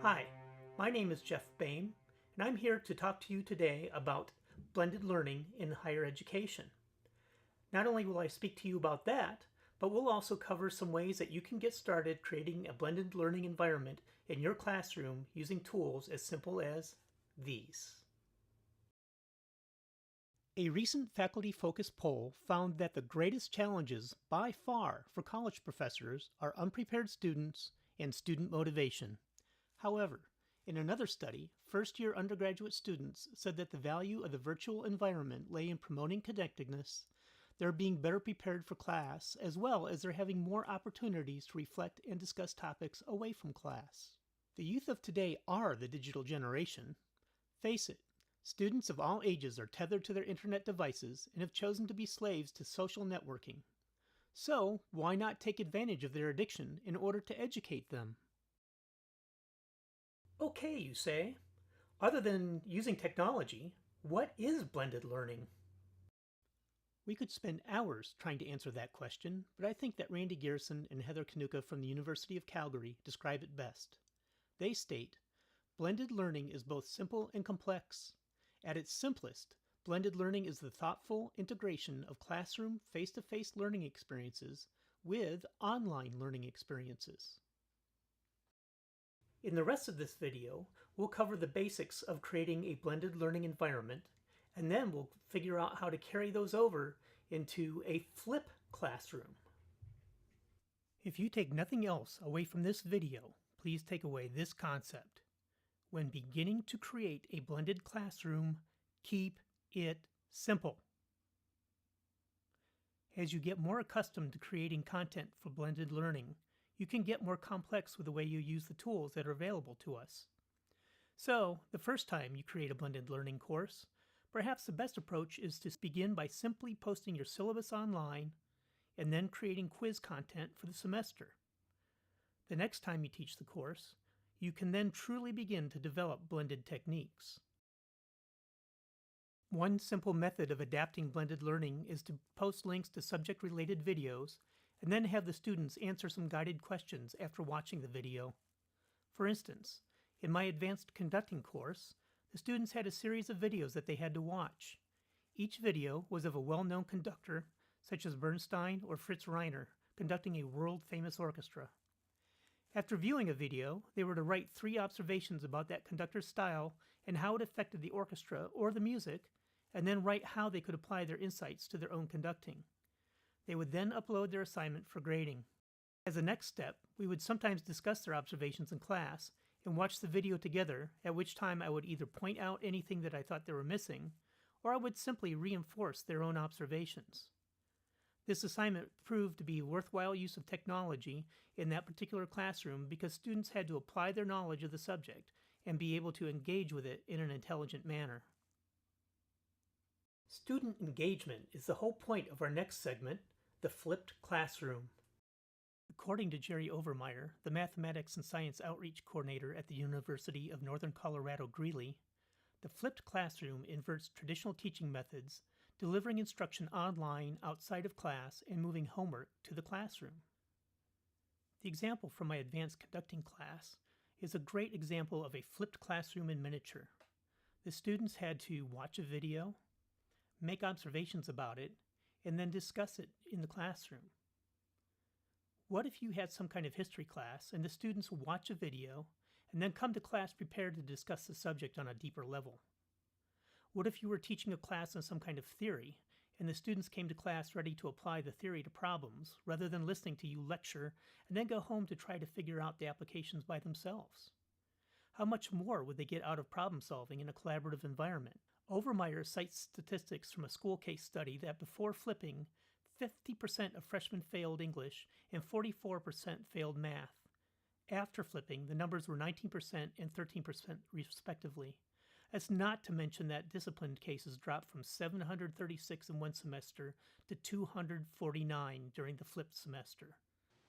Hi, my name is Jeff Boehm, and I'm here to talk to you today about blended learning in higher education. Not only will I speak to you about that, but we'll also cover some ways that you can get started creating a blended learning environment in your classroom using tools as simple as these. A recent faculty-focused poll found that the greatest challenges by far for college professors are unprepared students and student motivation. However, in another study, first-year undergraduate students said that the value of the virtual environment lay in promoting connectedness, they're being better prepared for class, as well as they're having more opportunities to reflect and discuss topics away from class. The youth of today are the digital generation. Face it, students of all ages are tethered to their internet devices and have chosen to be slaves to social networking. So, why not take advantage of their addiction in order to educate them? Okay, you say. Other than using technology, what is blended learning? We could spend hours trying to answer that question, but I think that Randy Garrison and Heather Kanuka from the University of Calgary describe it best. They state, blended learning is both simple and complex. At its simplest, blended learning is the thoughtful integration of classroom face-to-face learning experiences with online learning experiences. In the rest of this video, we'll cover the basics of creating a blended learning environment, and then we'll figure out how to carry those over into a flip classroom. If you take nothing else away from this video, please take away this concept. When beginning to create a blended classroom, keep it simple. As you get more accustomed to creating content for blended learning, you can get more complex with the way you use the tools that are available to us. So, the first time you create a blended learning course, perhaps the best approach is to begin by simply posting your syllabus online and then creating quiz content for the semester. The next time you teach the course, you can then truly begin to develop blended techniques. One simple method of adapting blended learning is to post links to subject-related videos and then have the students answer some guided questions after watching the video. For instance, in my advanced conducting course, the students had a series of videos that they had to watch. Each video was of a well-known conductor, such as Bernstein or Fritz Reiner, conducting a world-famous orchestra. After viewing a video, they were to write 3 observations about that conductor's style and how it affected the orchestra or the music, and then write how they could apply their insights to their own conducting. They would then upload their assignment for grading. As a next step, we would sometimes discuss their observations in class and watch the video together, at which time I would either point out anything that I thought they were missing, or I would simply reinforce their own observations. This assignment proved to be a worthwhile use of technology in that particular classroom because students had to apply their knowledge of the subject and be able to engage with it in an intelligent manner. Student engagement is the whole point of our next segment, the flipped classroom. According to Jerry Overmeyer, the Mathematics and Science Outreach Coordinator at the University of Northern Colorado Greeley, the flipped classroom inverts traditional teaching methods, delivering instruction online outside of class and moving homework to the classroom. The example from my advanced conducting class is a great example of a flipped classroom in miniature. The students had to watch a video, make observations about it, and then discuss it in the classroom. What if you had some kind of history class and the students watch a video and then come to class prepared to discuss the subject on a deeper level? What if you were teaching a class on some kind of theory and the students came to class ready to apply the theory to problems rather than listening to you lecture and then go home to try to figure out the applications by themselves? How much more would they get out of problem solving in a collaborative environment? Overmeyer cites statistics from a school case study that before flipping, 50% of freshmen failed English and 44% failed math. After flipping, the numbers were 19% and 13% respectively. That's not to mention that disciplined cases dropped from 736 in one semester to 249 during the flipped semester.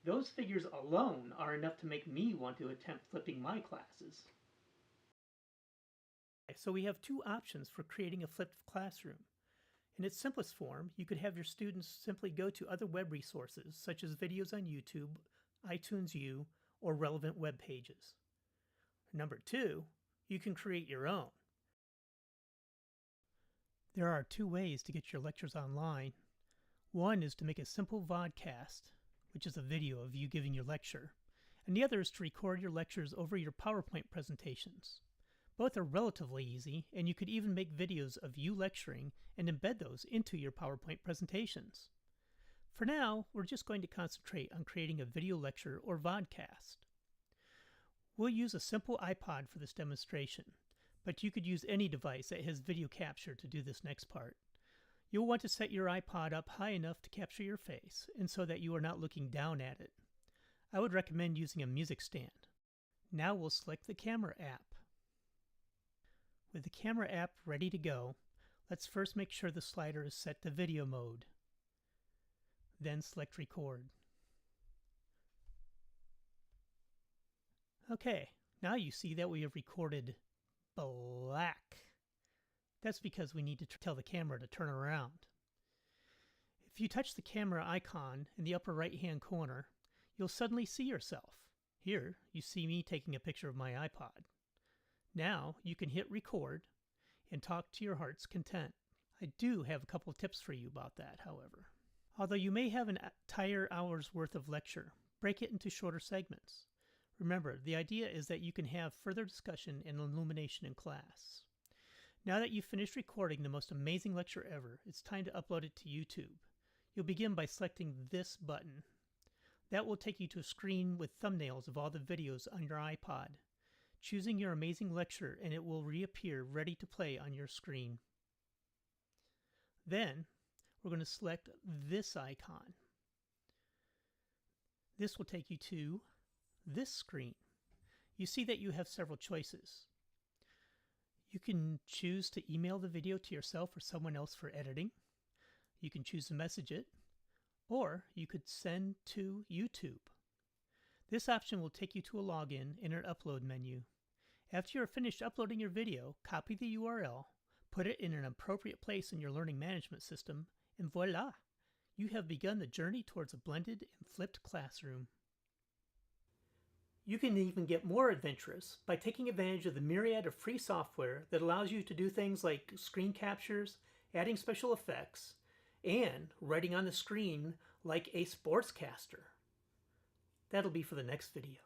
Those figures alone are enough to make me want to attempt flipping my classes. So we have 2 options for creating a flipped classroom. In its simplest form, you could have your students simply go to other web resources, such as videos on YouTube, iTunes U, or relevant web pages. Number 2, you can create your own. There are 2 ways to get your lectures online. One is to make a simple vodcast, which is a video of you giving your lecture, and the other is to record your lectures over your PowerPoint presentations. Both are relatively easy, and you could even make videos of you lecturing and embed those into your PowerPoint presentations. For now, we're just going to concentrate on creating a video lecture or vodcast. We'll use a simple iPod for this demonstration, but you could use any device that has video capture to do this next part. You'll want to set your iPod up high enough to capture your face, and so that you are not looking down at it. I would recommend using a music stand. Now we'll select the camera app. With the camera app ready to go, let's first make sure the slider is set to video mode. Then select record. Okay, now you see that we have recorded black. That's because we need to tell the camera to turn around. If you touch the camera icon in the upper right hand corner, you'll suddenly see yourself. Here, you see me taking a picture of my iPod. Now you can hit record and talk to your heart's content. I do have a couple of tips for you about that, however. Although you may have an entire hour's worth of lecture, break it into shorter segments. Remember, the idea is that you can have further discussion and illumination in class. Now that you've finished recording the most amazing lecture ever, it's time to upload it to YouTube. You'll begin by selecting this button. That will take you to a screen with thumbnails of all the videos on your iPod. Choosing your amazing lecture and it will reappear ready to play on your screen. Then, we're going to select this icon. This will take you to this screen. You see that you have several choices. You can choose to email the video to yourself or someone else for editing. You can choose to message it, or you could send to YouTube. This option will take you to a login in an upload menu. After you are finished uploading your video, copy the URL, put it in an appropriate place in your learning management system, and voila! You have begun the journey towards a blended and flipped classroom. You can even get more adventurous by taking advantage of the myriad of free software that allows you to do things like screen captures, adding special effects, and writing on the screen like a sportscaster. That'll be for the next video.